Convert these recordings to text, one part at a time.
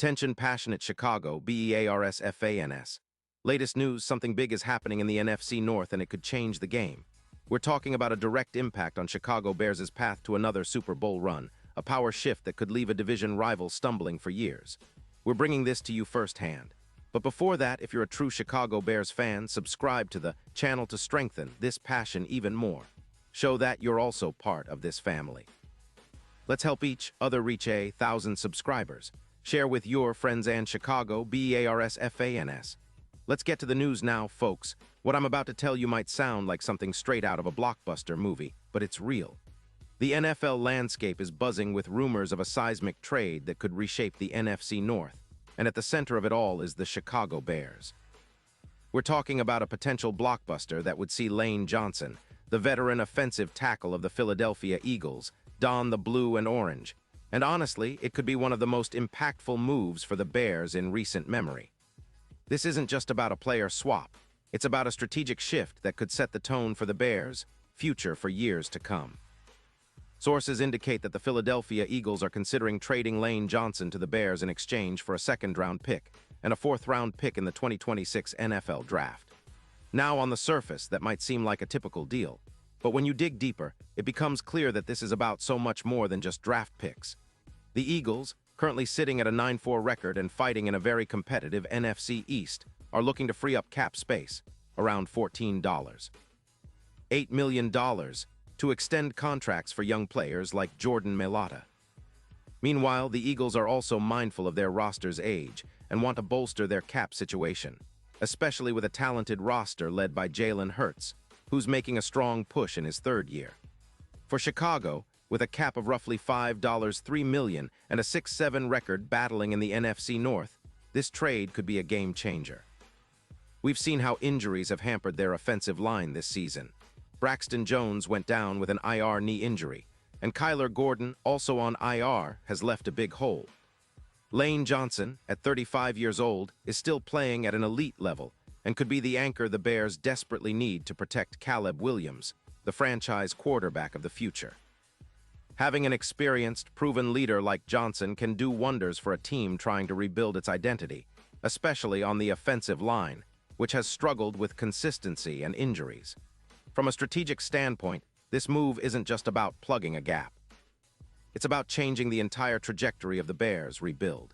Attention passionate Chicago, Bears fans. Latest news, something big is happening in the NFC North and it could change the game. We're talking about a direct impact on Chicago Bears' path to another Super Bowl run, a power shift that could leave a division rival stumbling for years. We're bringing this to you firsthand. But before that, if you're a true Chicago Bears fan, subscribe to the channel to strengthen this passion even more. Show that you're also part of this family. Let's help each other reach 1,000 subscribers. Share with your friends and Chicago Bears fans. Let's get to the news now, folks. What I'm about to tell you might sound like something straight out of a blockbuster movie, but it's real. The NFL landscape is buzzing with rumors of a seismic trade that could reshape the NFC North, and at the center of it all is the Chicago Bears. We're talking about a potential blockbuster that would see Lane Johnson, the veteran offensive tackle of the Philadelphia Eagles, don the blue and orange. And honestly, it could be one of the most impactful moves for the Bears in recent memory. This isn't just about a player swap. It's about a strategic shift that could set the tone for the Bears' future for years to come. Sources indicate that the Philadelphia Eagles are considering trading Lane Johnson to the Bears in exchange for a second-round pick and a fourth-round pick in the 2026 NFL Draft. Now, on the surface, that might seem like a typical deal. But when you dig deeper, it becomes clear that this is about so much more than just draft picks. The Eagles, currently sitting at a 9-4 record and fighting in a very competitive NFC East, are looking to free up cap space, around $8 million, to extend contracts for young players like Jordan Mailata. Meanwhile, the Eagles are also mindful of their roster's age and want to bolster their cap situation, especially with a talented roster led by Jalen Hurts, who's making a strong push in his third year. For Chicago, with a cap of roughly $3 million and a 6-7 record battling in the NFC North, this trade could be a game changer. We've seen how injuries have hampered their offensive line this season. Braxton Jones went down with an IR knee injury, and Kyler Gordon, also on IR, has left a big hole. Lane Johnson, at 35 years old, is still playing at an elite level and could be the anchor the Bears desperately need to protect Caleb Williams, the franchise quarterback of the future. Having an experienced, proven leader like Johnson can do wonders for a team trying to rebuild its identity, especially on the offensive line, which has struggled with consistency and injuries. From a strategic standpoint, this move isn't just about plugging a gap. It's about changing the entire trajectory of the Bears' rebuild.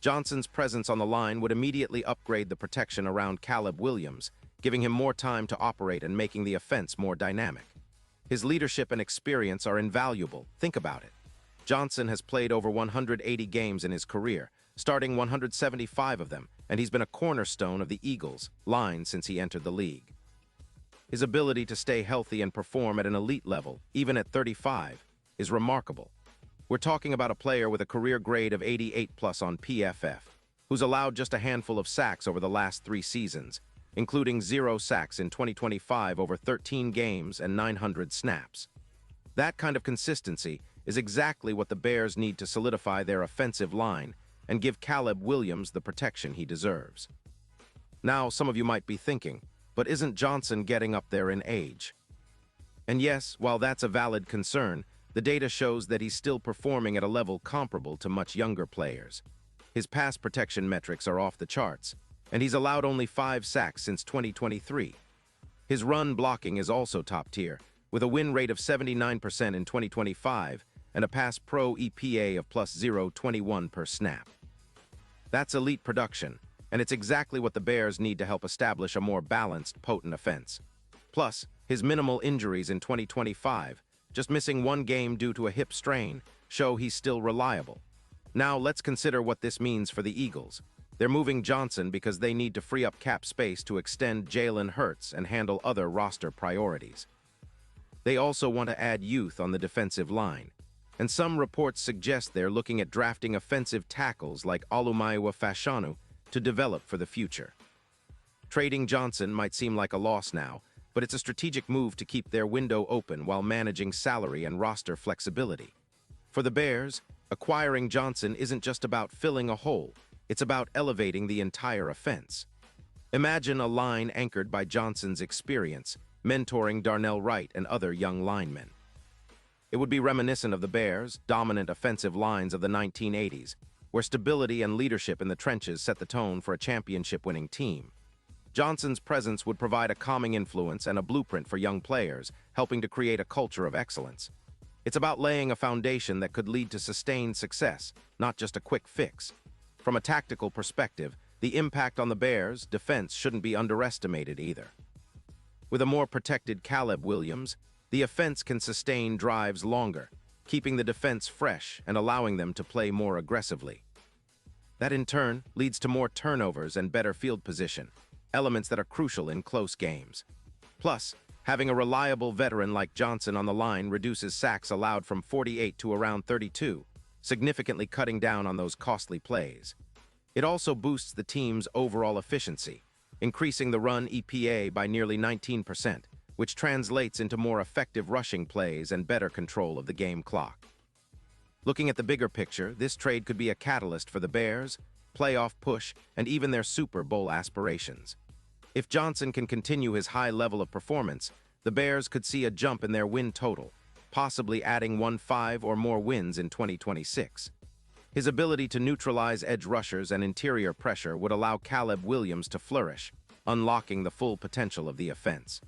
Johnson's presence on the line would immediately upgrade the protection around Caleb Williams, giving him more time to operate and making the offense more dynamic. His leadership and experience are invaluable. Think about it. Johnson has played over 180 games in his career, starting 175 of them, and he's been a cornerstone of the Eagles' line since he entered the league. His ability to stay healthy and perform at an elite level, even at 35, is remarkable. We're talking about a player with a career grade of 88+ on PFF, who's allowed just a handful of sacks over the last 3 seasons, including 0 sacks in 2025 over 13 games and 900 snaps. That kind of consistency is exactly what the Bears need to solidify their offensive line and give Caleb Williams the protection he deserves. Now, some of you might be thinking, but isn't Johnson getting up there in age? And yes, while that's a valid concern, the data shows that he's still performing at a level comparable to much younger players. His pass protection metrics are off the charts, and he's allowed only 5 sacks since 2023. His run blocking is also top tier, with a win rate of 79% in 2025 and a pass pro EPA of +0.21 per snap. That's elite production, and it's exactly what the Bears need to help establish a more balanced, potent offense. Plus, his minimal injuries in 2025, just missing 1 game due to a hip strain, show he's still reliable. Now let's consider what this means for the Eagles. They're moving Johnson because they need to free up cap space to extend Jalen Hurts and handle other roster priorities. They also want to add youth on the defensive line, and some reports suggest they're looking at drafting offensive tackles like Olumayua Fashanu to develop for the future. Trading Johnson might seem like a loss now, but it's a strategic move to keep their window open while managing salary and roster flexibility. For the Bears, acquiring Johnson isn't just about filling a hole, it's about elevating the entire offense. Imagine a line anchored by Johnson's experience, mentoring Darnell Wright and other young linemen. It would be reminiscent of the Bears' dominant offensive lines of the 1980s, where stability and leadership in the trenches set the tone for a championship-winning team. Johnson's presence would provide a calming influence and a blueprint for young players, helping to create a culture of excellence. It's about laying a foundation that could lead to sustained success, not just a quick fix. From a tactical perspective, the impact on the Bears' defense shouldn't be underestimated either. With a more protected Caleb Williams, the offense can sustain drives longer, keeping the defense fresh and allowing them to play more aggressively. That in turn leads to more turnovers and better field position, elements that are crucial in close games. Plus, having a reliable veteran like Johnson on the line reduces sacks allowed from 48 to around 32, significantly cutting down on those costly plays. It also boosts the team's overall efficiency, increasing the run EPA by nearly 19%, which translates into more effective rushing plays and better control of the game clock. Looking at the bigger picture, this trade could be a catalyst for the Bears, playoff push, and even their Super Bowl aspirations. If Johnson can continue his high level of performance, the Bears could see a jump in their win total, possibly adding 5 or more wins in 2026. His ability to neutralize edge rushers and interior pressure would allow Caleb Williams to flourish, unlocking the full potential of the offense.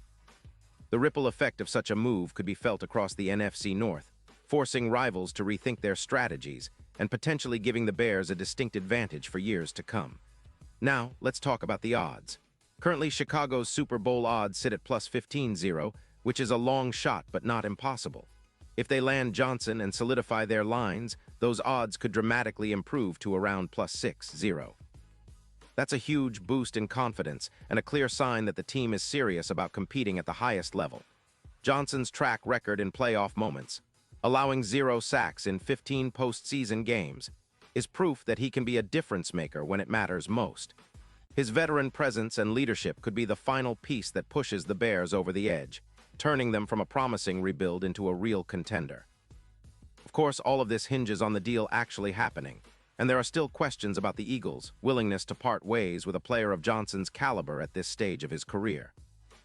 The ripple effect of such a move could be felt across the NFC North, forcing rivals to rethink their strategies and potentially giving the Bears a distinct advantage for years to come. Now, let's talk about the odds. Currently, Chicago's Super Bowl odds sit at plus 15-0, which is a long shot but not impossible. If they land Johnson and solidify their lines, those odds could dramatically improve to around plus 6-0. That's a huge boost in confidence and a clear sign that the team is serious about competing at the highest level. Johnson's track record in playoff moments, allowing 0 sacks in 15 postseason games, is proof that he can be a difference maker when it matters most. His veteran presence and leadership could be the final piece that pushes the Bears over the edge, turning them from a promising rebuild into a real contender. Of course, all of this hinges on the deal actually happening, and there are still questions about the Eagles' willingness to part ways with a player of Johnson's caliber at this stage of his career.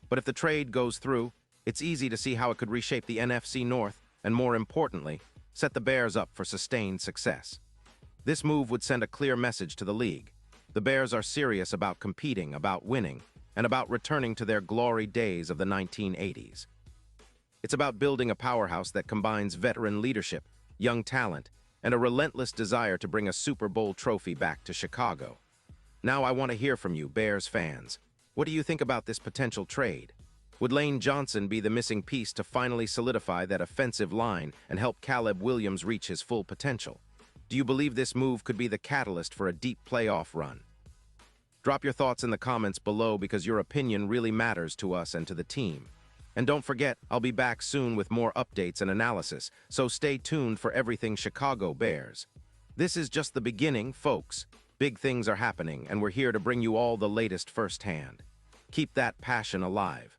But if the trade goes through, it's easy to see how it could reshape the NFC North and, more importantly, set the Bears up for sustained success. This move would send a clear message to the league. The Bears are serious about competing, about winning, and about returning to their glory days of the 1980s. It's about building a powerhouse that combines veteran leadership, young talent, and a relentless desire to bring a Super Bowl trophy back to Chicago. Now I want to hear from you, Bears fans. What do you think about this potential trade? Would Lane Johnson be the missing piece to finally solidify that offensive line and help Caleb Williams reach his full potential? Do you believe this move could be the catalyst for a deep playoff run? Drop your thoughts in the comments below because your opinion really matters to us and to the team. And don't forget, I'll be back soon with more updates and analysis, so stay tuned for everything Chicago Bears. This is just the beginning, folks. Big things are happening, and we're here to bring you all the latest firsthand. Keep that passion alive.